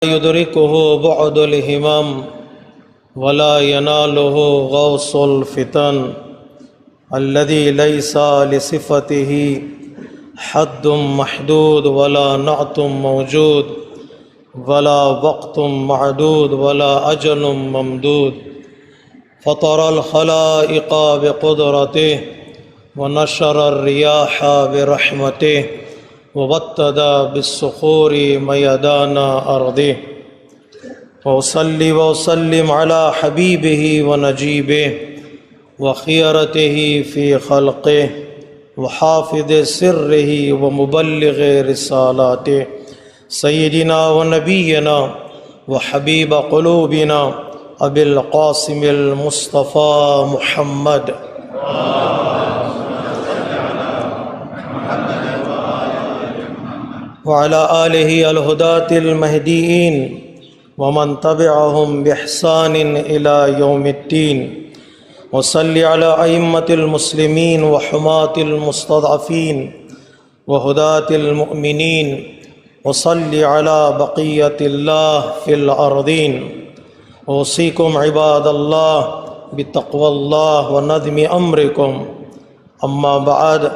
يدركه بعد الهمم ولا يناله غوص الفتن الذي ليس لصفته حد محدود ولا نعت موجود ولا وقت معدود ولا أجل ممدود فطر الخلائق بقدرته ونشر الرياح برحمته وبتدى بالصخور ميدان أرضه وأصلي وأسلم على حبيبه ونجيبه وخيرته في خلقه وحافظ سره ومبلغ رسالاته سيدنا ونبينا وحبيب قلوبنا أبي القاسم المصطفى محمد وعلى آله الهداة المهديين ومن تبعهم بإحسان إلى يوم الدين وصل على أئمة المسلمين وحماة المستضعفين وهداة المؤمنين وصل على بقية الله في الأرضين أوصيكم عباد الله بتقوى الله ونظم أمركم أما بعد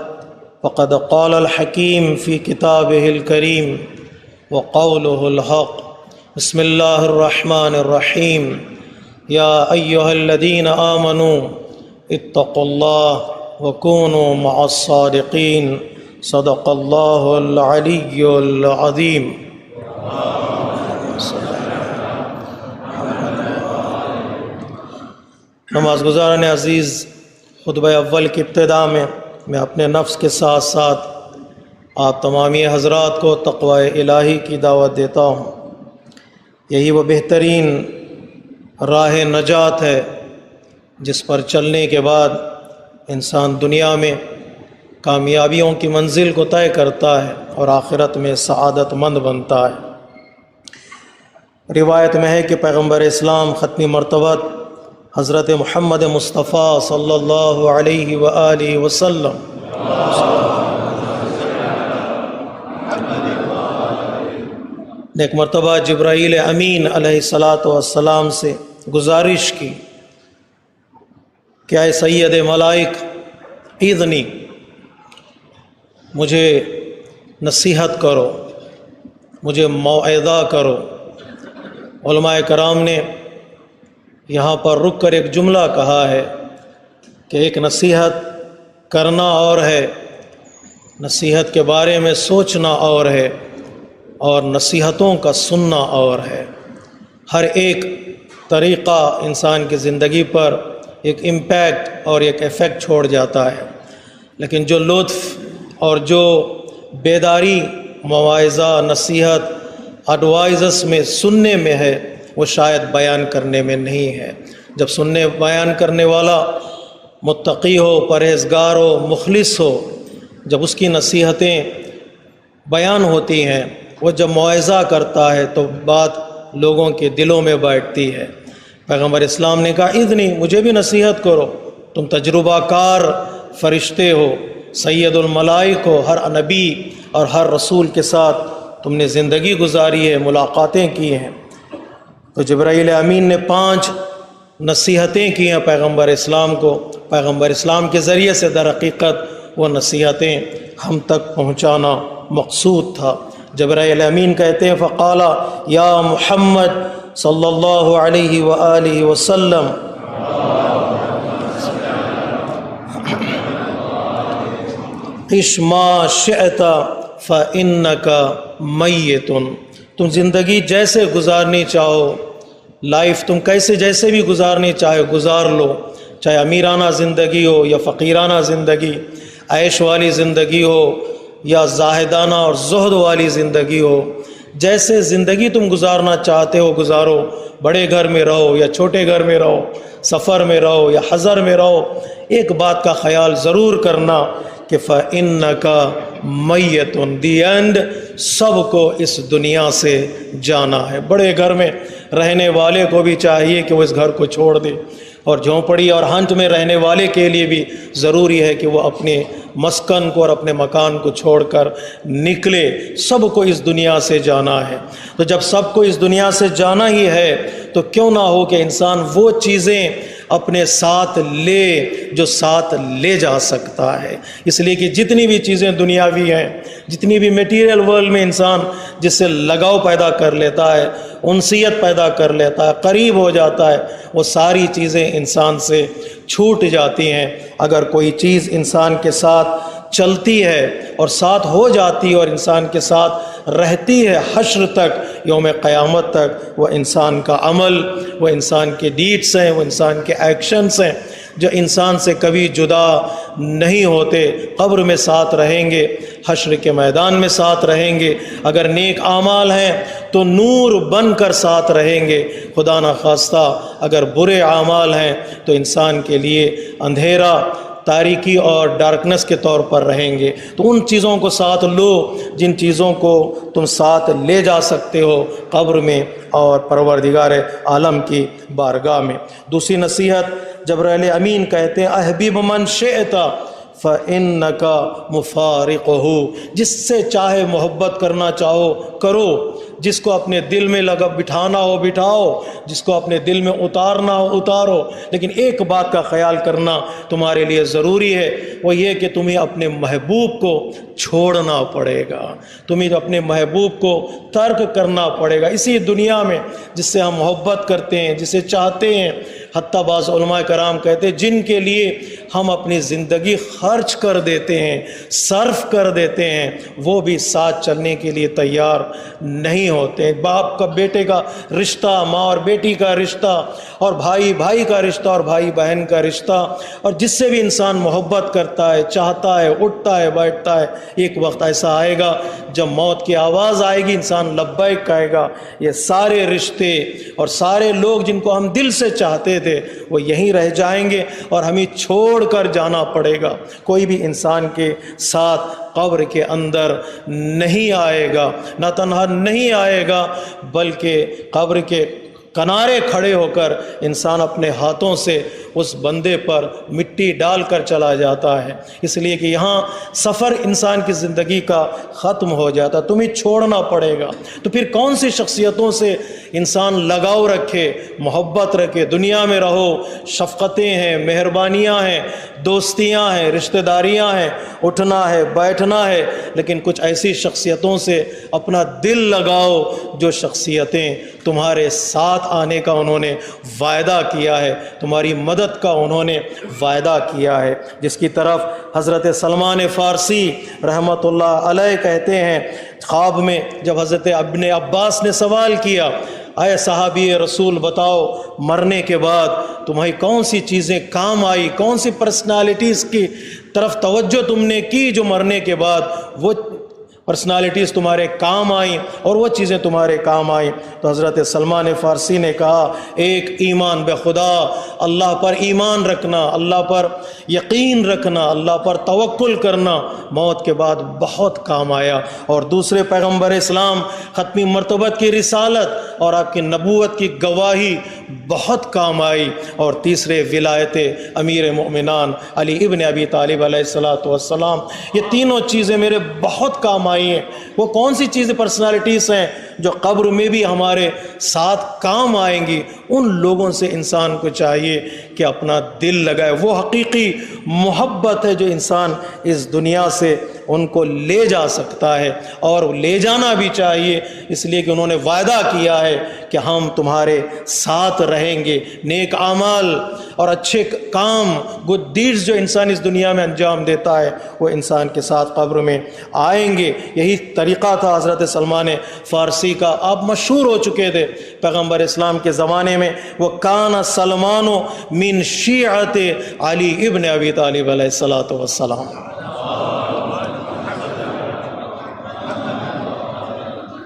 فقد قال الحكيم في كتابه الكريم وقوله الحق بسم الله الرحمن الرحيم يا أيها الذين آمنوا اتقوا الله وكونوا مع الصادقين صدق الله العلي العظيم. نماز گزاران عزیز، خطبہ اول کی ابتدا میں اپنے نفس کے ساتھ ساتھ آپ تمامی حضرات کو تقوی الہی کی دعوت دیتا ہوں۔ یہی وہ بہترین راہ نجات ہے جس پر چلنے کے بعد انسان دنیا میں کامیابیوں کی منزل کو طے کرتا ہے اور آخرت میں سعادت مند بنتا ہے۔ روایت میں ہے کہ پیغمبر اسلام ختمی مرتبہ حضرت محمد مصطفیٰ صلی اللہ علیہ وآلہ وسلم نے ایک مرتبہ جبرائیل امین علیہ السلام سے گزارش کی کہ اے سید ملائک اذنی، مجھے نصیحت کرو، مجھے موعظہ کرو۔ علماء کرام نے یہاں پر رک کر ایک جملہ کہا ہے کہ ایک نصیحت کرنا اور ہے، نصیحت کے بارے میں سوچنا اور ہے، اور نصیحتوں کا سننا اور ہے۔ ہر ایک طریقہ انسان کی زندگی پر ایک امپیکٹ اور ایک ایفیکٹ چھوڑ جاتا ہے، لیکن جو لطف اور جو بیداری مواعظہ، نصیحت، ایڈوائزز میں سننے میں ہے، وہ شاید بیان کرنے میں نہیں ہے۔ جب سننے بیان کرنے والا متقی ہو، پرہیزگار ہو، مخلص ہو، جب اس کی نصیحتیں بیان ہوتی ہیں، وہ جب موعظہ کرتا ہے تو بات لوگوں کے دلوں میں بیٹھتی ہے۔ پیغمبر اسلام نے کہا اذنی، مجھے بھی نصیحت کرو، تم تجربہ کار فرشتے ہو، سید الملائک ہو، ہر نبی اور ہر رسول کے ساتھ تم نے زندگی گزاری ہے، ملاقاتیں کی ہیں۔ تو جبرائیل امین نے 5 نصیحتیں کی ہیں پیغمبر اسلام کو۔ پیغمبر اسلام کے ذریعے سے در حقیقت وہ نصیحتیں ہم تک پہنچانا مقصود تھا۔ جبرائیل امین کہتے ہیں فقال یا محمد صلی اللہ علیہ وآلہ وسلم عش ما شئت فإنک میت، تم زندگی جیسے گزارنی چاہو، لائف تم جیسے بھی گزارنی چاہو گزار لو، چاہے امیرانہ زندگی ہو یا فقیرانہ زندگی، عیش والی زندگی ہو یا زاہدانہ اور زہد والی زندگی ہو، جیسے زندگی تم گزارنا چاہتے ہو گزارو۔ بڑے گھر میں رہو یا چھوٹے گھر میں رہو، سفر میں رہو یا حضر میں رہو، ایک بات کا خیال ضرور کرنا کہ فَإِنَّكَ مَيَّتٌ، دی اینڈ سب کو اس دنیا سے جانا ہے۔ بڑے گھر میں رہنے والے کو بھی چاہیے کہ وہ اس گھر کو چھوڑ دے، اور جھونپڑی اور ہنٹ میں رہنے والے کے لیے بھی ضروری ہے کہ وہ اپنے مسکن کو اور اپنے مکان کو چھوڑ کر نکلے۔ سب کو اس دنیا سے جانا ہے، تو جب سب کو اس دنیا سے جانا ہی ہے تو کیوں نہ ہو کہ انسان وہ چیزیں اپنے ساتھ لے جو ساتھ لے جا سکتا ہے۔ اس لیے کہ جتنی بھی چیزیں دنیاوی ہیں، جتنی بھی میٹیریل ورلڈ میں انسان جس سے لگاؤ پیدا کر لیتا ہے، انسیت پیدا کر لیتا ہے، قریب ہو جاتا ہے، وہ ساری چیزیں انسان سے چھوٹ جاتی ہیں۔ اگر کوئی چیز انسان کے ساتھ چلتی ہے اور ساتھ ہو جاتی ہے اور انسان کے ساتھ رہتی ہے حشر تک، یوم قیامت تک، وہ انسان کا عمل، وہ انسان کے ڈیڈس ہیں، وہ انسان کے ایکشنز ہیں جو انسان سے کبھی جدا نہیں ہوتے۔ قبر میں ساتھ رہیں گے، حشر کے میدان میں ساتھ رہیں گے، اگر نیک اعمال ہیں تو نور بن کر ساتھ رہیں گے، خدا نخواستہ اگر برے اعمال ہیں تو انسان کے لیے اندھیرا، تاریکی اور ڈارکنس کے طور پر رہیں گے۔ تو ان چیزوں کو ساتھ لو جن چیزوں کو تم ساتھ لے جا سکتے ہو قبر میں اور پروردگار عالم کی بارگاہ میں۔ دوسری نصیحت، جبرائیل امین کہتے ہیں احبب من شئت فإنک مفارقہ، جس سے چاہے محبت کرنا چاہو کرو، جس کو اپنے دل میں بٹھانا ہو بٹھاؤ، جس کو اپنے دل میں اتارنا ہو اتارو، لیکن ایک بات کا خیال کرنا تمہارے لیے ضروری ہے، وہ یہ کہ تمہیں اپنے محبوب کو چھوڑنا پڑے گا، تمہیں اپنے محبوب کو ترک کرنا پڑے گا۔ اسی دنیا میں جس سے ہم محبت کرتے ہیں، جسے چاہتے ہیں، حتیٰ بعض علماء کرام کہتے ہیں جن کے لیے ہم اپنی زندگی خرچ کر دیتے ہیں، صرف کر دیتے ہیں، وہ بھی ساتھ چلنے کے لیے تیار نہیں ہوتے۔ باپ کا بیٹے کا رشتہ، ماں اور بیٹی کا رشتہ، اور بھائی بھائی کا رشتہ، اور بھائی بہن کا رشتہ، اور جس سے بھی انسان محبت کرتا ہے، چاہتا ہے، اٹھتا ہے، بیٹھتا ہے، ایک وقت ایسا آئے گا جب موت کی آواز آئے گی، انسان لبیک کہے گا، یہ سارے رشتے اور سارے لوگ جن کو ہم دل سے چاہتے تھے وہ یہیں رہ جائیں گے اور ہمیں چھوڑ کر جانا پڑے گا۔ کوئی بھی انسان کے ساتھ قبر کے اندر نہیں آئے گا، نہ تنہا نہیں آئے گا بلکہ قبر کے کنارے کھڑے ہو کر انسان اپنے ہاتھوں سے اس بندے پر مٹی ڈال کر چلا جاتا ہے، اس لیے کہ یہاں سفر انسان کی زندگی کا ختم ہو جاتا، تمہیں چھوڑنا پڑے گا۔ تو پھر کون سی شخصیتوں سے انسان لگاؤ رکھے، محبت رکھے؟ دنیا میں رہو، شفقتیں ہیں، مہربانیاں ہیں، دوستیاں ہیں، رشتہ داریاں ہیں، اٹھنا ہے، بیٹھنا ہے، لیکن کچھ ایسی شخصیتوں سے اپنا دل لگاؤ جو شخصیتیں تمہارے ساتھ آنے کا انہوں نے وعدہ کیا ہے، تمہاری مدد کا انہوں نے وعدہ کیا ہے، جس کی طرف حضرت سلمان فارسی رحمۃ اللہ علیہ کہتے ہیں، خواب میں جب حضرت ابن عباس نے سوال کیا، اے صحابی رسول بتاؤ مرنے کے بعد تمہیں کون سی چیزیں کام آئی، کون سی پرسنالٹیز کی طرف توجہ تم نے کی جو مرنے کے بعد وہ پرسنالٹیز تمہارے کام آئیں اور وہ چیزیں تمہارے کام آئیں؟ تو حضرت سلمان فارسی نے کہا، ایک ایمان بے خدا، اللہ پر ایمان رکھنا، اللہ پر یقین رکھنا، اللہ پر توکل کرنا موت کے بعد بہت کام آیا، اور دوسرے پیغمبر اسلام ختمی مرتبت کی رسالت اور آپ کی نبوت کی گواہی بہت کام آئی، اور تیسرے ولایت امیر مومنان علی ابن ابی طالب علیہ السلام، یہ تینوں چیزیں میرے بہت کام آئی ہیں۔ وہ کون سی چیزیں، پرسنالٹیز ہیں جو قبر میں بھی ہمارے ساتھ کام آئیں گی؟ ان لوگوں سے انسان کو چاہیے کہ اپنا دل لگائے، وہ حقیقی محبت ہے جو انسان اس دنیا سے ان کو لے جا سکتا ہے، اور لے جانا بھی چاہیے، اس لیے کہ انہوں نے وعدہ کیا ہے کہ ہم تمہارے ساتھ رہیں گے۔ نیک اعمال اور اچھے کام، گڈ ڈیڈز جو انسان اس دنیا میں انجام دیتا ہے وہ انسان کے ساتھ قبر میں آئیں گے۔ یہی طریقہ تھا حضرت سلمان فارسی کا، آپ مشہور ہو چکے تھے پیغمبر اسلام کے زمانے میں، وہ کان سلمان من شیعت علی ابن ابی طالب علیہ السلام۔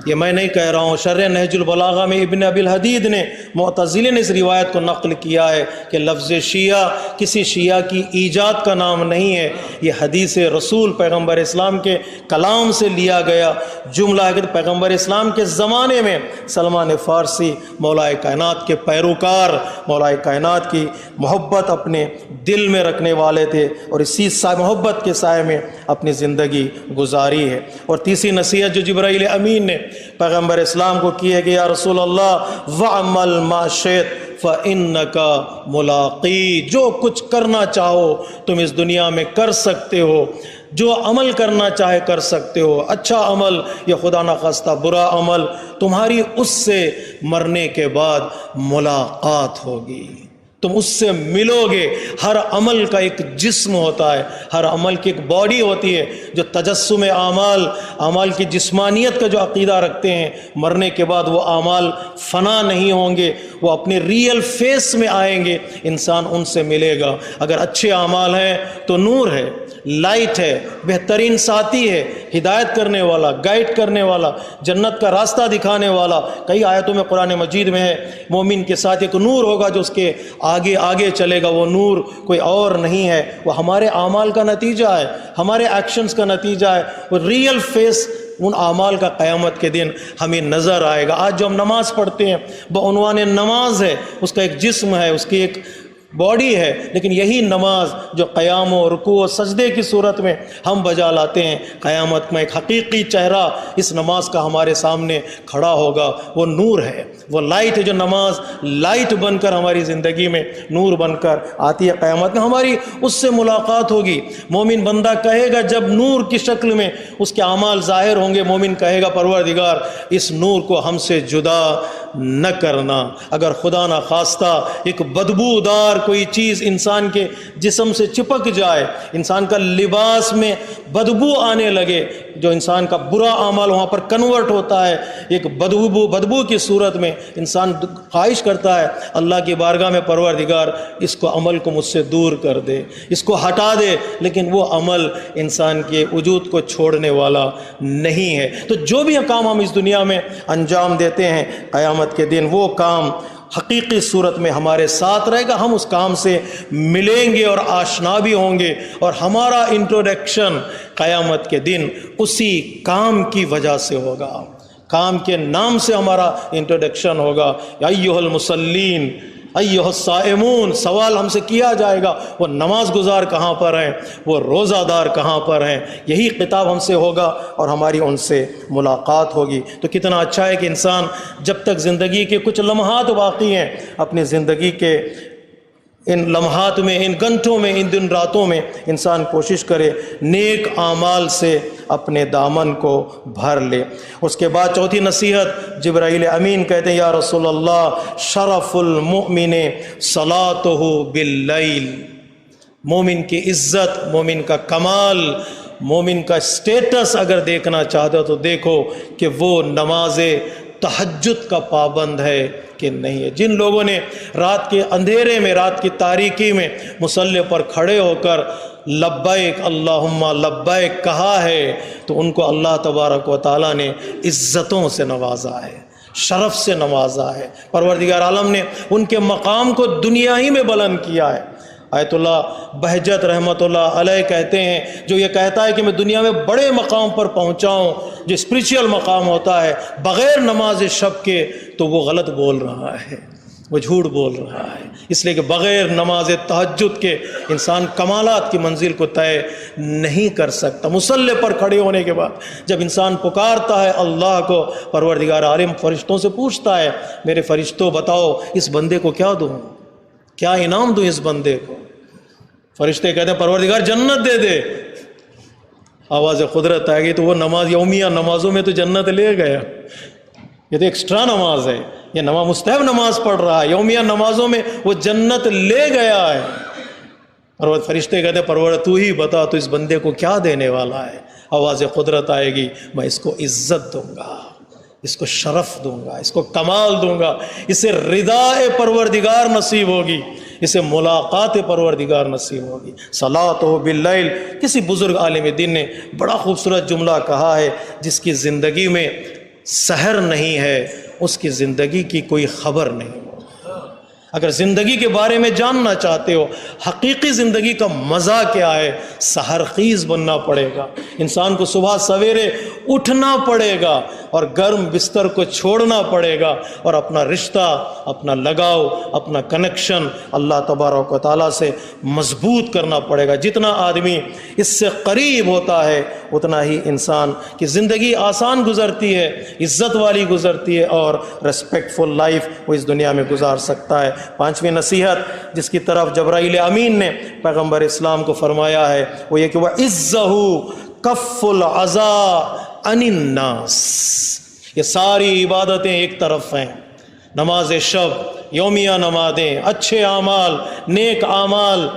یہ میں نہیں کہہ رہا ہوں، شرح نہج البلاغہ میں ابن ابی الحدید نے، معتزلی نے اس روایت کو نقل کیا ہے کہ لفظ شیعہ کسی شیعہ کی ایجاد کا نام نہیں ہے، یہ حدیث رسول پیغمبر اسلام کے کلام سے لیا گیا جملہ ہے کہ پیغمبر اسلام کے زمانے میں سلمان فارسی مولا کائنات کے پیروکار، مولا کائنات کی محبت اپنے دل میں رکھنے والے تھے اور اسی محبت کے سائے میں اپنی زندگی گزاری ہے۔ اور تیسری نصیحت جو جبرائیل امین نے پیغمبر اسلام کو کی ہے کہ یا رسول اللہ وَعْمَلْ مَا شِئْتَ فَإِنَّكَ مُلَاقِي، جو کچھ کرنا چاہو تم اس دنیا میں کر سکتے ہو، جو عمل کرنا چاہے کر سکتے ہو، اچھا عمل یا خدا نخواستہ برا عمل، تمہاری اس سے مرنے کے بعد ملاقات ہوگی، تم اس سے ملو گے۔ ہر عمل کا ایک جسم ہوتا ہے، ہر عمل کی ایک باڈی ہوتی ہے جو تجسم اعمال کی جسمانیت کا جو عقیدہ رکھتے ہیں، مرنے کے بعد وہ اعمال فنا نہیں ہوں گے، وہ اپنے ریئل فیس میں آئیں گے، انسان ان سے ملے گا۔ اگر اچھے اعمال ہیں تو نور ہے، لائٹ ہے، بہترین ساتھی ہے، ہدایت کرنے والا، گائیڈ کرنے والا، جنت کا راستہ دکھانے والا۔ کئی آیتوں میں قرآن مجید میں ہے مومن کے ساتھ ایک نور ہوگا جو اس کے آگے آگے چلے گا، وہ نور کوئی اور نہیں ہے، وہ ہمارے اعمال کا نتیجہ ہے، ہمارے ایکشنز کا نتیجہ ہے، وہ ریئل فیس ان اعمال کا قیامت کے دن ہمیں نظر آئے گا۔ آج جو ہم نماز پڑھتے ہیں بعنوان نماز ہے، اس کا ایک جسم ہے، اس کی ایک باڈی ہے، لیکن یہی نماز جو قیام و رکوع و سجدے کی صورت میں ہم بجا لاتے ہیں، قیامت میں ایک حقیقی چہرہ اس نماز کا ہمارے سامنے کھڑا ہوگا، وہ نور ہے، وہ لائٹ ہے، جو نماز لائٹ بن کر ہماری زندگی میں نور بن کر آتی ہے۔ قیامت میں ہماری اس سے ملاقات ہوگی۔ مومن بندہ کہے گا جب نور کی شکل میں اس کے اعمال ظاہر ہوں گے، مومن کہے گا پروردگار اس نور کو ہم سے جدا نہ کرنا۔ اگر خدا نہ خواستہ ایک بدبودار کوئی چیز انسان کے جسم سے چپک جائے، انسان کا لباس میں بدبو آنے لگے، جو انسان کا برا عمل وہاں پر کنورٹ ہوتا ہے ایک بدبو کی صورت میں، انسان خواہش کرتا ہے اللہ کی بارگاہ میں پروردگار اس کو عمل کو مجھ سے دور کر دے، اس کو ہٹا دے، لیکن وہ عمل انسان کے وجود کو چھوڑنے والا نہیں ہے۔ تو جو بھی کام ہم اس دنیا میں انجام دیتے ہیں، قیامت کے دن وہ کام حقیقی صورت میں ہمارے ساتھ رہے گا، ہم اس کام سے ملیں گے اور آشنا بھی ہوں گے، اور ہمارا انٹروڈکشن قیامت کے دن اسی کام کی وجہ سے ہوگا، کام کے نام سے ہمارا انٹروڈکشن ہوگا۔ ایھا المصلین ایھا الصائمون، سوال ہم سے کیا جائے گا وہ نماز گزار کہاں پر ہیں، وہ روزہ دار کہاں پر ہیں، یہی خطاب ہم سے ہوگا اور ہماری ان سے ملاقات ہوگی۔ تو کتنا اچھا ہے کہ انسان جب تک زندگی کے کچھ لمحات باقی ہیں، اپنی زندگی کے ان لمحات میں، ان گھنٹوں میں، ان دن راتوں میں انسان کوشش کرے نیک اعمال سے اپنے دامن کو بھر لے۔ اس کے بعد چوتھی نصیحت، جبرائیل امین کہتے ہیں یا رسول اللہ شرف المؤمن صلاتہ باللیل، مومن کی عزت، مومن کا کمال، مومن کا سٹیٹس اگر دیکھنا چاہتے ہو تو دیکھو کہ وہ نماز تہجد کا پابند ہے کہ نہیں ہے۔ جن لوگوں نے رات کے اندھیرے میں، رات کی تاریکی میں مصلی پر کھڑے ہو کر لبیک اللہم لبیک کہا ہے، تو ان کو اللہ تبارک و تعالیٰ نے عزتوں سے نوازا ہے، شرف سے نوازا ہے۔ پروردگار عالم نے ان کے مقام کو دنیا ہی میں بلند کیا ہے۔ آیت اللہ بہجت رحمۃ اللہ علیہ کہتے ہیں، جو یہ کہتا ہے کہ میں دنیا میں بڑے مقام پر پہنچا ہوں، جو اسپریچول مقام ہوتا ہے بغیر نماز شب کے، تو وہ غلط بول رہا ہے، وہ جھوٹ بول رہا ہے، اس لیے کہ بغیر نماز تہجد کے انسان کمالات کی منزل کو طے نہیں کر سکتا۔ مصلی پر کھڑے ہونے کے بعد جب انسان پکارتا ہے اللہ کو، پروردگار عالم فرشتوں سے پوچھتا ہے میرے فرشتوں بتاؤ اس بندے کو کیا دوں، کیا انعام دوں اس بندے کو؟ فرشتے کہتے ہیں پروردگار جنت دے دے۔ آواز قدرت آئے گی تو وہ نماز، یومیہ نمازوں میں تو جنت لے گیا، یہ تو ایکسٹرا نماز ہے، یہ نماز مستحب نماز پڑھ رہا ہے، یومیہ نمازوں میں وہ جنت لے گیا ہے۔ اور فرشتے کہتے ہیں پروردگار تو ہی بتا تو اس بندے کو کیا دینے والا ہے؟ آواز قدرت آئے گی میں اس کو عزت دوں گا، اس کو شرف دوں گا، اس کو کمال دوں گا، اسے رضا پروردگار نصیب ہوگی، اسے ملاقات پروردگار نصیب ہوگی۔ صلاتہ باللیل، کسی بزرگ عالم دین نے بڑا خوبصورت جملہ کہا ہے، جس کی زندگی میں سحر نہیں ہے اس کی زندگی کی کوئی خبر نہیں۔ اگر زندگی کے بارے میں جاننا چاہتے ہو حقیقی زندگی کا مزہ کیا ہے، سحر خیز بننا پڑے گا، انسان کو صبح سویرے اٹھنا پڑے گا اور گرم بستر کو چھوڑنا پڑے گا اور اپنا رشتہ، اپنا لگاؤ، اپنا کنیکشن اللہ تبارک و تعالیٰ سے مضبوط کرنا پڑے گا۔ جتنا آدمی اس سے قریب ہوتا ہے اتنا ہی انسان کی زندگی آسان گزرتی ہے، عزت والی گزرتی ہے اور ریسپیکٹفل لائف وہ اس دنیا میں گزار سکتا ہے۔ پانچویں نصیحت جس کی طرف جبرائیل امین نے پیغمبر اسلام کو فرمایا ہے وہ یہ کہ وَعِزَّهُ كَفُّ الْعَزَاءِ عَنِ النَّاسِ۔ یہ ساری عبادتیں ایک طرف ہیں، نماز شب، یومیہ نمازیں، اچھے اعمال، نیک اعمال،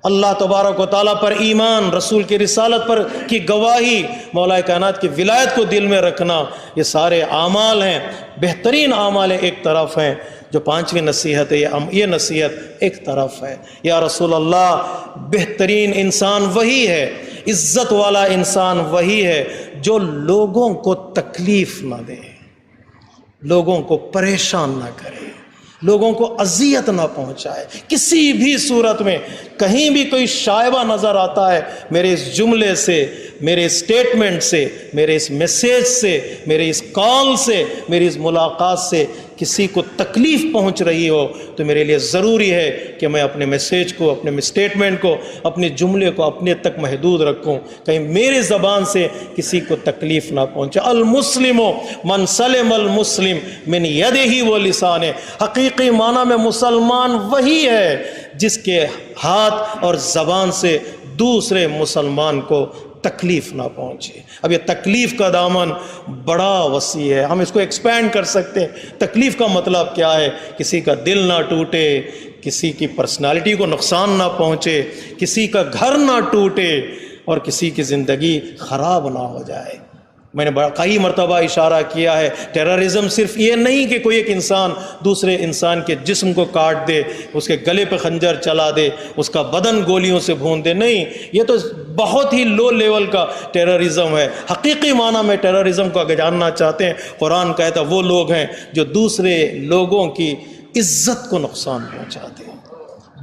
اللہ تبارک و تعالیٰ پر ایمان، رسول کی رسالت پر کی گواہی، مولا کائنات کی ولایت کو دل میں رکھنا، یہ سارے اعمال ہیں، بہترین اعمال ایک طرف ہیں۔ جو پانچویں نصیحت ہے یہ نصیحت ایک طرف ہے۔ یا رسول اللہ، بہترین انسان وہی ہے، عزت والا انسان وہی ہے جو لوگوں کو تکلیف نہ دے، لوگوں کو پریشان نہ کرے، لوگوں کو اذیت نہ پہنچائے کسی بھی صورت میں۔ کہیں بھی کوئی شائبہ نظر آتا ہے میرے اس جملے سے، میرے اسٹیٹمنٹ سے، میرے اس میسیج سے، میرے اس کال سے، میری اس ملاقات سے کسی کو تکلیف پہنچ رہی ہو تو میرے لیے ضروری ہے کہ میں اپنے میسیج کو، اپنے اسٹیٹمنٹ کو، اپنے جملے کو اپنے تک محدود رکھوں، کہیں میرے زبان سے کسی کو تکلیف نہ پہنچے۔ المسلم من سلم المسلم من یدہ و لسانہ، حقیقی معنی میں مسلمان وہی ہے جس کے ہاتھ اور زبان سے دوسرے مسلمان کو تکلیف نہ پہنچے۔ اب یہ تکلیف کا دامن بڑا وسیع ہے، ہم اس کو ایکسپینڈ کر سکتے ہیں۔ تکلیف کا مطلب کیا ہے؟ کسی کا دل نہ ٹوٹے، کسی کی پرسنالٹی کو نقصان نہ پہنچے، کسی کا گھر نہ ٹوٹے اور کسی کی زندگی خراب نہ ہو جائے۔ میں نے کئی مرتبہ اشارہ کیا ہے، ٹیررزم صرف یہ نہیں کہ کوئی ایک انسان دوسرے انسان کے جسم کو کاٹ دے، اس کے گلے پہ خنجر چلا دے، اس کا بدن گولیوں سے بھون دے، نہیں، یہ تو بہت ہی لو لیول کا ٹیررزم ہے۔ حقیقی معنی میں ٹیررزم کو اگر جاننا چاہتے ہیں، قرآن کہتا ہے وہ لوگ ہیں جو دوسرے لوگوں کی عزت کو نقصان پہنچاتے ہیں،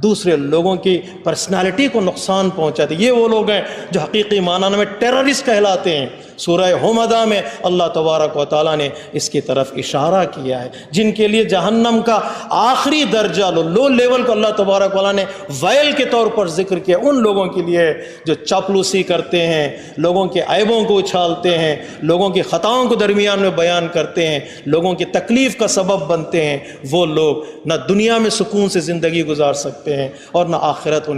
دوسرے لوگوں کی پرسنالٹی کو نقصان پہنچاتے ہیں، یہ وہ لوگ ہیں جو حقیقی معنی میں ٹیررسٹ کہلاتے ہیں۔ سورہ حمدہ میں اللہ تبارک و تعالیٰ نے اس کی طرف اشارہ کیا ہے، جن کے لیے جہنم کا آخری درجہ لو لیول کو اللہ تبارک و تعالیٰ نے ویل کے طور پر ذکر کیا، ان لوگوں کے لیے جو چاپلوسی کرتے ہیں، لوگوں کے عیبوں کو اچھالتے ہیں، لوگوں کی خطاؤں کو درمیان میں بیان کرتے ہیں، لوگوں کی تکلیف کا سبب بنتے ہیں۔ وہ لوگ نہ دنیا میں سکون سے زندگی گزار سکتے ہیں اور نہ آخرت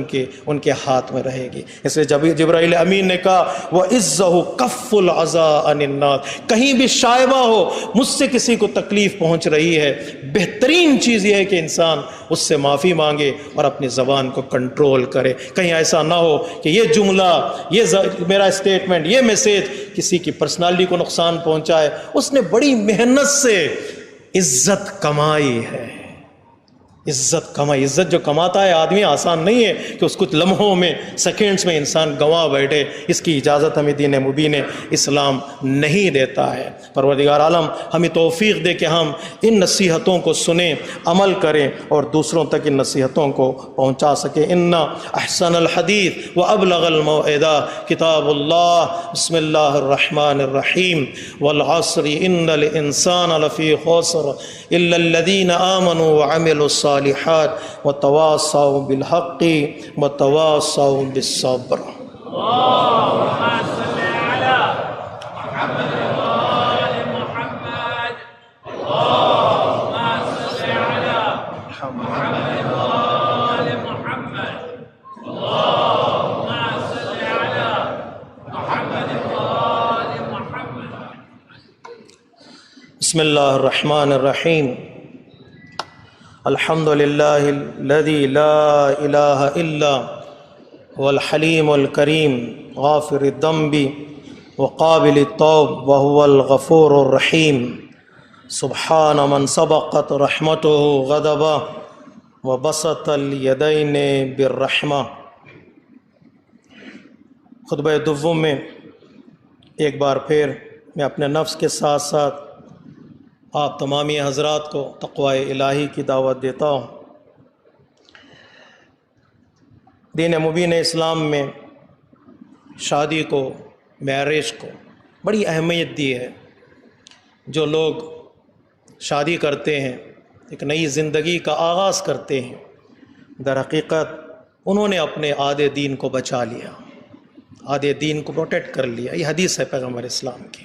ان کے ہاتھ میں رہے گی۔ اس لیے جبرائیل امین نے کہا وَعِزَّهُ كَفُّ الْعَزَاءِ عَنِ النَّاسِ، کہیں بھی شائبہ ہو مجھ سے کسی کو تکلیف پہنچ رہی ہے، بہترین چیز یہ ہے کہ انسان اس سے معافی مانگے اور اپنی زبان کو کنٹرول کرے۔ کہیں ایسا نہ ہو کہ یہ جملہ، یہ میرا اسٹیٹمنٹ، یہ میسیج کسی کی پرسنالٹی کو نقصان پہنچائے۔ اس نے بڑی محنت سے عزت کمائی ہے، عزت کمائی، عزت جو کماتا ہے آدمی آسان نہیں ہے کہ اس کچھ لمحوں میں، سیکنڈز میں انسان گنوا بیٹھے، اس کی اجازت ہمیں دین مبین اسلام نہیں دیتا ہے۔ پروردگار عالم ہمیں توفیق دے کہ ہم ان نصیحتوں کو سنیں، عمل کریں اور دوسروں تک ان نصیحتوں کو پہنچا سکیں۔ ان احسن الحدیث وابلغ الموعظہ کتاب اللہ، بسم اللہ الرحمن الرحیم، والعصر ان الانسان لفی خسر الا الذین آمنوا وعملوا الصالحات وتواصوا بالحق وتواصوا بالصبر۔ اللهم صل على محمد وآل محمد، اللهم صل على محمد وآل محمد، اللهم صل على محمد وآل محمد۔ بسم اللہ الرحمن الرحیم، الحمد للہ الذی لا الہ الا هو الحلیم الکریم غافر الذنب وقابل التوب وهو الغفور الرحیم، سبحان من سبقت رحمته غضبا وبسط الیدین بالرحمہ۔ خطبہ دوم میں ایک بار پھر میں اپنے نفس کے ساتھ ساتھ آپ تمامی حضرات کو تقوی الہی کی دعوت دیتا ہوں۔ دین مبین اسلام میں شادی کو، میرج کو بڑی اہمیت دی ہے۔ جو لوگ شادی کرتے ہیں، ایک نئی زندگی کا آغاز کرتے ہیں، در حقیقت انہوں نے اپنے آدھے دین کو بچا لیا، آدھے دین کو پروٹیکٹ کر لیا۔ یہ حدیث ہے پیغمبر اسلام کی۔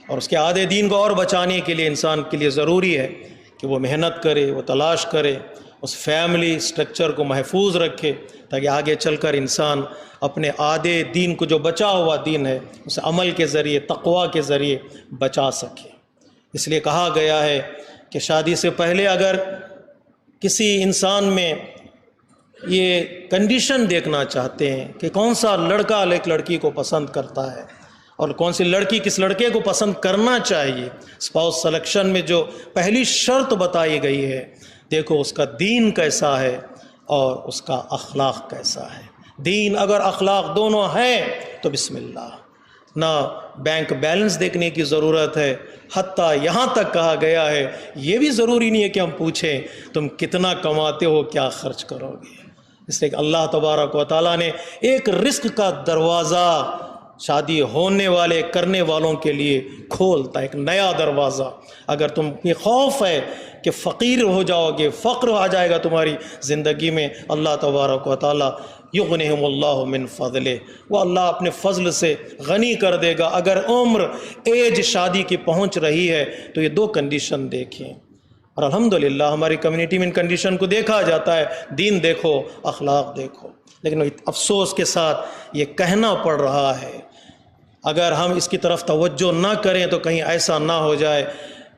اور اس کے آدھے دین کو اور بچانے کے لیے انسان کے لیے ضروری ہے کہ وہ محنت کرے، وہ تلاش کرے، اس فیملی سٹرکچر کو محفوظ رکھے، تاکہ آگے چل کر انسان اپنے آدھے دین کو، جو بچا ہوا دین ہے، اسے عمل کے ذریعے، تقوی کے ذریعے بچا سکے۔ اس لیے کہا گیا ہے کہ شادی سے پہلے اگر کسی انسان میں یہ کنڈیشن دیکھنا چاہتے ہیں کہ کون سا لڑکا ایک لڑکی کو پسند کرتا ہے اور کون سی لڑکی کس لڑکے کو پسند کرنا چاہیے، اسپاؤس سلیکشن میں جو پہلی شرط بتائی گئی ہے، دیکھو اس کا دین کیسا ہے اور اس کا اخلاق کیسا ہے۔ دین اگر اخلاق دونوں ہیں تو بسم اللہ، نہ بینک بیلنس دیکھنے کی ضرورت ہے، حتیٰ یہاں تک کہا گیا ہے یہ بھی ضروری نہیں ہے کہ ہم پوچھیں تم کتنا کماتے ہو، کیا خرچ کرو گے۔ اس لیے کہ اللہ تبارک و تعالیٰ نے ایک رزق کا دروازہ شادی ہونے والے کرنے والوں کے لیے کھولتا ہے، ایک نیا دروازہ۔ اگر تم یہ خوف ہے کہ فقیر ہو جاؤ گے، فقر آ جائے گا تمہاری زندگی میں، اللہ تبارک و تعالیٰ یغنیہم اللہ من فضلہ، وہ اللہ اپنے فضل سے غنی کر دے گا۔ اگر عمر ایج شادی کی پہنچ رہی ہے تو یہ دو کنڈیشن دیکھیں، اور الحمدللہ ہماری کمیونٹی میں ان کنڈیشن کو دیکھا جاتا ہے، دین دیکھو، اخلاق دیکھو۔ لیکن افسوس کے ساتھ یہ کہنا پڑ رہا ہے، اگر ہم اس کی طرف توجہ نہ کریں تو کہیں ایسا نہ ہو جائے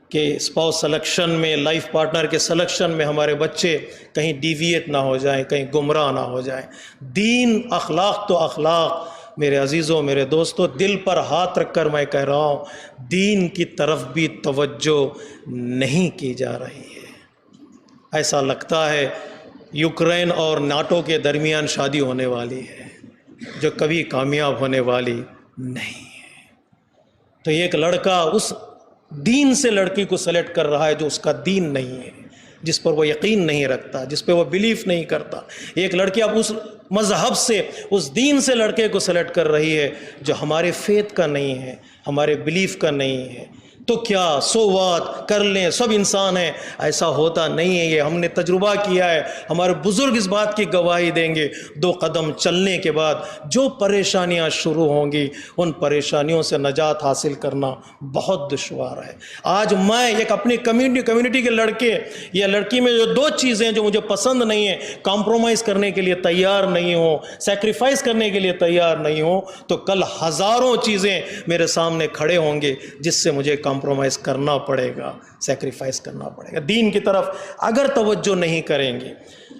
کہ اسپاؤس سلیکشن میں، لائف پارٹنر کے سلیکشن میں ہمارے بچے کہیں ڈیویٹ نہ ہو جائیں، کہیں گمراہ نہ ہو جائیں۔ دین، اخلاق تو اخلاق، میرے عزیزوں، میرے دوستوں، دل پر ہاتھ رکھ کر میں کہہ رہا ہوں، دین کی طرف بھی توجہ نہیں کی جا رہی ہے۔ ایسا لگتا ہے یوکرین اور ناٹو کے درمیان شادی ہونے والی ہے، جو کبھی کامیاب ہونے والی نہیں ہے۔ تو ایک لڑکا اس دین سے لڑکی کو سلیکٹ کر رہا ہے جو اس کا دین نہیں ہے، جس پر وہ یقین نہیں رکھتا، جس پہ وہ بلیف نہیں کرتا۔ ایک لڑکی اب اس مذہب سے، اس دین سے لڑکے کو سلیکٹ کر رہی ہے جو ہمارے فیتھ کا نہیں ہے، ہمارے بلیف کا نہیں ہے۔ تو کیا سو وات کر لیں، سب انسان ہیں، ایسا ہوتا نہیں ہے۔ یہ ہم نے تجربہ کیا ہے، ہمارے بزرگ اس بات کی گواہی دیں گے۔ دو قدم چلنے کے بعد جو پریشانیاں شروع ہوں گی، ان پریشانیوں سے نجات حاصل کرنا بہت دشوار ہے۔ آج میں ایک اپنی کمیونٹی کے لڑکے یا لڑکی میں جو دو چیزیں جو مجھے پسند نہیں ہیں، کمپرومائز کرنے کے لیے تیار نہیں ہوں، سیکریفائز کرنے کے لیے تیار نہیں ہوں، تو کل ہزاروں چیزیں میرے سامنے کھڑے ہوں گے جس سے مجھے کمپرومائز کرنا پڑے گا، سیکریفائز کرنا پڑے گا۔ دین کی طرف اگر توجہ نہیں کریں گے،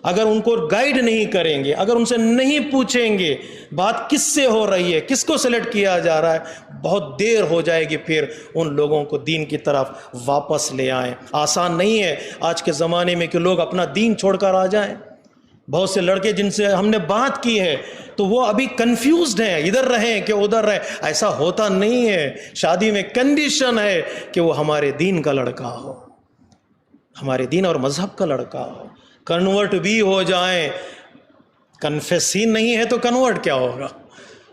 اگر ان کو گائیڈ نہیں کریں گے، اگر ان سے نہیں پوچھیں گے بات کس سے ہو رہی ہے، کس کو سلیکٹ کیا جا رہا ہے، بہت دیر ہو جائے گی پھر ان لوگوں کو دین کی طرف واپس لے آئیں۔ آسان نہیں ہے آج کے زمانے میں کہ لوگ اپنا دین چھوڑ کر آ جائیں۔ بہت سے لڑکے جن سے ہم نے بات کی ہے تو وہ ابھی کنفیوزڈ ہیں، ادھر رہیں کہ ادھر رہیں۔ ایسا ہوتا نہیں ہے، شادی میں کنڈیشن ہے کہ وہ ہمارے دین کا لڑکا ہو، ہمارے دین اور مذہب کا لڑکا ہو۔ کنورٹ بھی ہو جائیں، کنفیس ہی نہیں ہے تو کنورٹ کیا ہوگا؟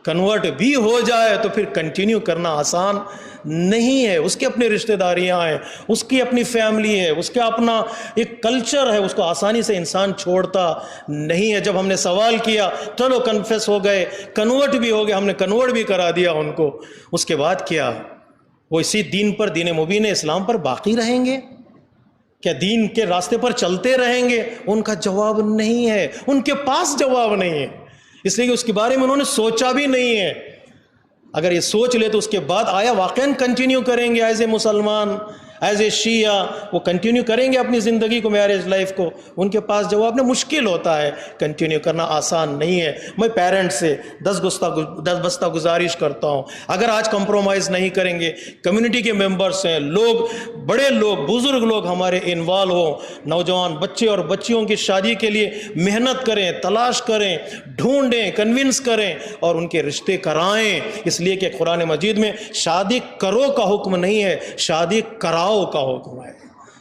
کنورٹ بھی ہو جائے تو پھر کنٹینیو کرنا آسان نہیں ہے۔ اس کی اپنی رشتہ داریاں ہیں، اس کی اپنی فیملی ہے، اس کا اپنا ایک کلچر ہے، اس کو آسانی سے انسان چھوڑتا نہیں ہے۔ جب ہم نے سوال کیا چلو کنفیس ہو گئے، کنورٹ بھی ہو گئے، ہم نے کنورٹ بھی کرا دیا ان کو، اس کے بعد کیا وہ اسی دین پر، دین مبین اسلام پر باقی رہیں گے؟ کیا دین کے راستے پر چلتے رہیں گے؟ ان کا جواب نہیں ہے، ان کے پاس جواب نہیں ہے، اس لیے کہ اس کے بارے میں انہوں نے سوچا بھی نہیں ہے۔ اگر یہ سوچ لے تو اس کے بعد آیا واقعاً کنٹینیو کریں گے ایز اے مسلمان، ایز اے شیعہ وہ کنٹینیو کریں گے اپنی زندگی کو، میرج لائف کو؟ ان کے پاس جواب نہیں، مشکل ہوتا ہے، کنٹینیو کرنا آسان نہیں ہے۔ میں پیرنٹ سے دس بستہ گزارش کرتا ہوں، اگر آج کمپرومائز نہیں کریں گے، کمیونٹی کے ممبرس ہیں، لوگ، بڑے لوگ، بزرگ لوگ ہمارے انوالو ہوں، نوجوان بچے اور بچیوں کی شادی کے لیے محنت کریں، تلاش کریں، ڈھونڈیں، کنونس کریں اور ان کے رشتے کرائیں، اس لیے کہ قرآن مجید میں شادی کرو کا حکم نہیں ہے، شادی کراؤ کا حکم ہے۔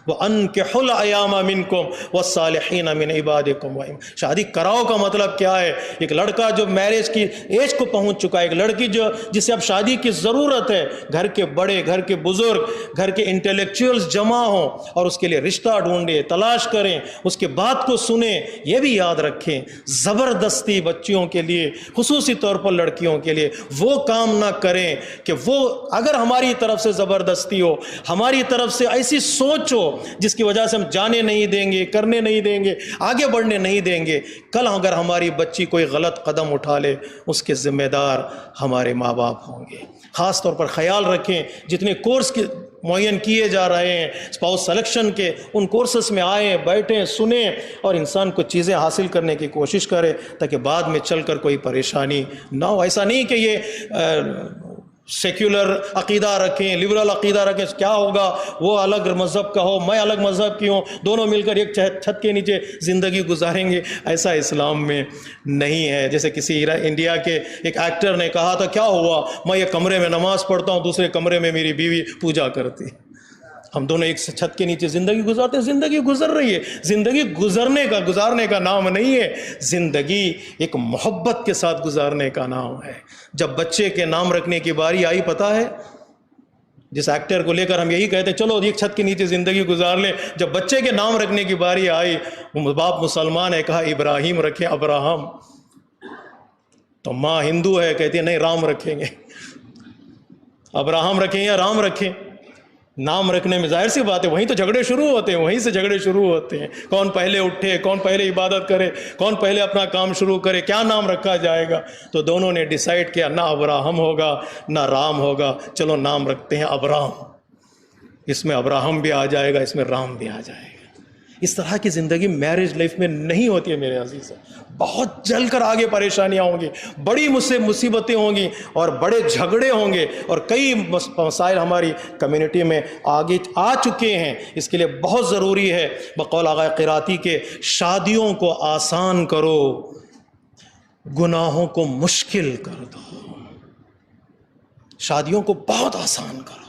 وَأَنكِحُوا الْأَيَامَ مِنكُمْ وَالصَّالِحِينَ مِنْ عِبَادِكُمْ وَإِمَائِكُمْ۔ شادی کراؤ کا مطلب کیا ہے؟ ایک لڑکا جو میرج کی ایج کو پہنچ چکا ہے، ایک لڑکی جسے اب شادی کی ضرورت ہے، گھر کے بڑے، گھر کے بزرگ، گھر کے انٹلیکچوئلز جمع ہوں اور اس کے لیے رشتہ ڈھونڈیں، تلاش کریں، اس کے بات کو سنیں۔ یہ بھی یاد رکھیں، زبردستی بچیوں کے لیے، خصوصی طور پر لڑکیوں کے لیے وہ کام نہ کریں کہ وہ، اگر ہماری طرف سے زبردستی ہو، ہماری طرف سے ایسی سوچ ہو جس کی وجہ سے ہم جانے نہیں دیں گے، کرنے نہیں دیں گے، آگے بڑھنے نہیں دیں گے، کل اگر ہماری بچی کوئی غلط قدم اٹھا لے اس کے ذمہ دار ہمارے ماں باپ ہوں گے۔ خاص طور پر خیال رکھیں، جتنے کورس معین کیے جا رہے ہیں اسپاؤس سلیکشن کے، ان کورسز میں آئیں، بیٹھیں، سنیں اور انسان کو چیزیں حاصل کرنے کی کوشش کرے تاکہ بعد میں چل کر کوئی پریشانی نہ ہو۔ ایسا نہیں کہ یہ سیکولر عقیدہ رکھیں، لبرل عقیدہ رکھیں، کیا ہوگا وہ الگ مذہب کا ہو، میں الگ مذہب کی ہوں، دونوں مل کر ایک چھت کے نیچے زندگی گزاریں گے، ایسا اسلام میں نہیں ہے۔ جیسے کسی انڈیا کے ایک ایکٹر نے کہا تھا، کیا ہوا، میں ایک کمرے میں نماز پڑھتا ہوں، دوسرے کمرے میں میری بیوی پوجا کرتی، ہم دونوں ایک چھت کے نیچے زندگی گزارتے ہیں۔ زندگی گزر رہی ہے، زندگی گزارنے کا نام نہیں ہے، زندگی ایک محبت کے ساتھ گزارنے کا نام ہے۔ جب بچے کے نام رکھنے کی باری آئی، پتہ ہے، جس ایکٹر کو لے کر ہم یہی کہتے ہیں چلو ایک چھت کے نیچے زندگی گزار لیں، جب بچے کے نام رکھنے کی باری آئی، وہ باپ مسلمان ہے، کہا ابراہیم رکھیں، ابراہم، تو ماں ہندو ہے، کہتی ہے نہیں رام رکھیں گے۔ ابراہم رکھیں یا رام رکھیں، نام رکھنے میں ظاہر سی بات ہے وہیں تو جھگڑے شروع ہوتے ہیں، وہیں سے جھگڑے شروع ہوتے ہیں، کون پہلے اٹھے، کون پہلے عبادت کرے، کون پہلے اپنا کام شروع کرے، کیا نام رکھا جائے گا۔ تو دونوں نے ڈیسائیڈ کیا نہ ابراہم ہوگا نہ رام ہوگا، چلو نام رکھتے ہیں ابرام، اس میں ابراہم بھی آ جائے گا، اس میں رام بھی آ جائے گا۔ اس طرح کی زندگی میرج لائف میں نہیں ہوتی ہے میرے عزیز، بہت جل کر آگے پریشانیاں ہوں گی، بڑی مصیبتیں ہوں گی اور بڑے جھگڑے ہوں گے، اور کئی مسائل ہماری کمیونٹی میں آگے آ چکے ہیں۔ اس کے لیے بہت ضروری ہے، بقول آغا قراتی کے، شادیوں کو آسان کرو، گناہوں کو مشکل کر دو۔ شادیوں کو بہت آسان کرو،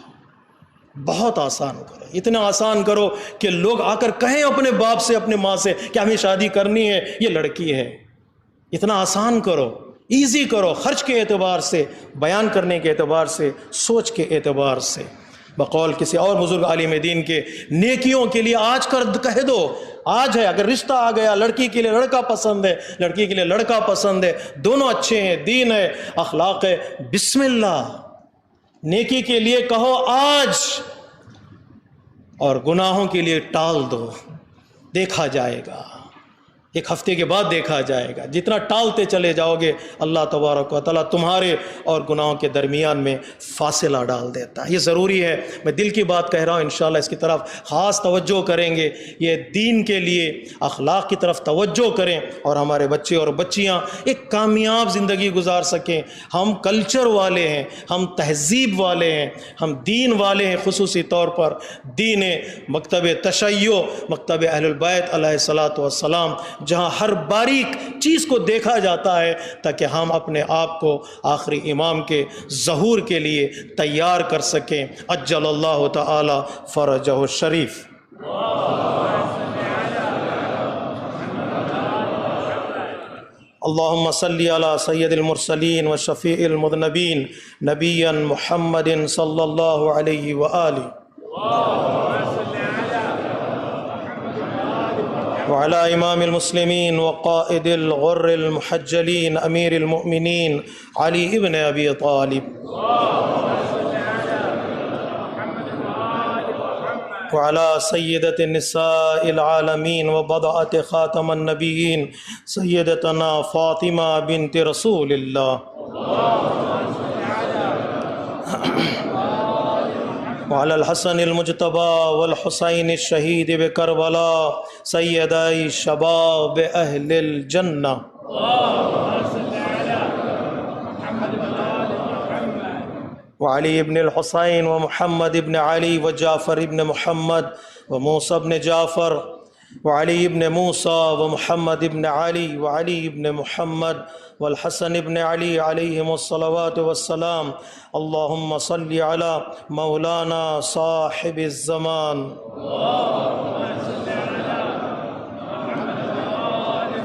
بہت آسان کرو، اتنا آسان کرو کہ لوگ آ کر کہیں اپنے باپ سے، اپنے ماں سے کہ ہمیں شادی کرنی ہے، یہ لڑکی ہے۔ اتنا آسان کرو، ایزی کرو، خرچ کے اعتبار سے، بیان کرنے کے اعتبار سے، سوچ کے اعتبار سے۔ بقول کسی اور بزرگ عالم دین کے، نیکیوں کے لیے آج کر کہہ دو، آج ہے، اگر رشتہ آ گیا، لڑکی کے لیے لڑکا پسند ہے، لڑکی کے لیے لڑکا پسند ہے، دونوں اچھے ہیں، دین ہے، اخلاق ہے، بسم اللہ، نیکی کے لیے کہو آج، اور گناہوں کے لیے ٹال دو، دیکھا جائے گا، ایک ہفتے کے بعد دیکھا جائے گا۔ جتنا ٹالتے چلے جاؤ گے اللہ تبارک و تعالیٰ تمہارے اور گناہوں کے درمیان میں فاصلہ ڈال دیتا ہے۔ یہ ضروری ہے، میں دل کی بات کہہ رہا ہوں، انشاءاللہ اس کی طرف خاص توجہ کریں گے، یہ دین کے لیے اخلاق کی طرف توجہ کریں اور ہمارے بچے اور بچیاں ایک کامیاب زندگی گزار سکیں۔ ہم کلچر والے ہیں، ہم تہذیب والے ہیں، ہم دین والے ہیں، خصوصی طور پر دین مکتب تشیع، مکتب اہل البیت علیہ الصلاۃ والسلام، جہاں ہر باریک چیز کو دیکھا جاتا ہے تاکہ ہم اپنے آپ کو آخری امام کے ظہور کے لیے تیار کر سکیں۔ عجل اللہ تعالی فرجہ الشریف۔ اللہم صلی علی سید المرسلین و شفیع المذنبین نبیا محمد صلی اللہ علیہ وآلہ وعلى امام المسلمين وقائد الغر المحجلين امير المؤمنين علي ابن ابي طالب وعلى سيدة النساء العالمين وبضعة خاتم النبيين سيدتنا فاطمة بنت رسول الله وعلى الحسن المجتبى والحسين الشهيد بكربلاء سيدي شباب أهل الجنة. وعلي بن الحسين ومحمد بن علي وجعفر بن محمد وموسى بن جعفر وعلي بن موسى ومحمد بن علي وعلي بن محمد والحسن بن علي عليهم الصلوات والسلام. اللهم صل على مولانا صاحب الزمان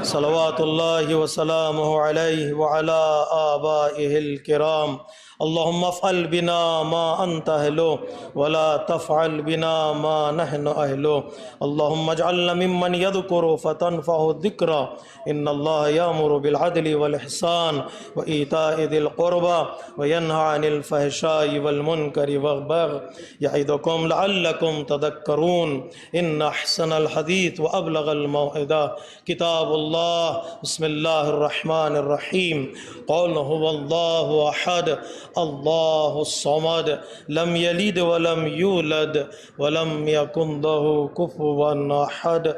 صلوات الله وسلامه عليه وعلى آبائه الكرام. اللهم افعل بنا ما أنت أهله ولا تفعل بنا ما نحن أهله. اللهم اجعلنا ممن يذكر فتنفعه الذكرى. إن الله يأمر بالعدل والإحسان وإيتاء ذي القربى وينهى عن الفحشاء والمنكر والبغي يعظكم لعلكم تذكرون. إن أحسن الحديث وأبلغ الموعظة كتاب الله. بسم الله الرحمن الرحيم. قل هو الله أحد الله الصمد لم يلد ولم يولد ولم يكن له كفوا أحد.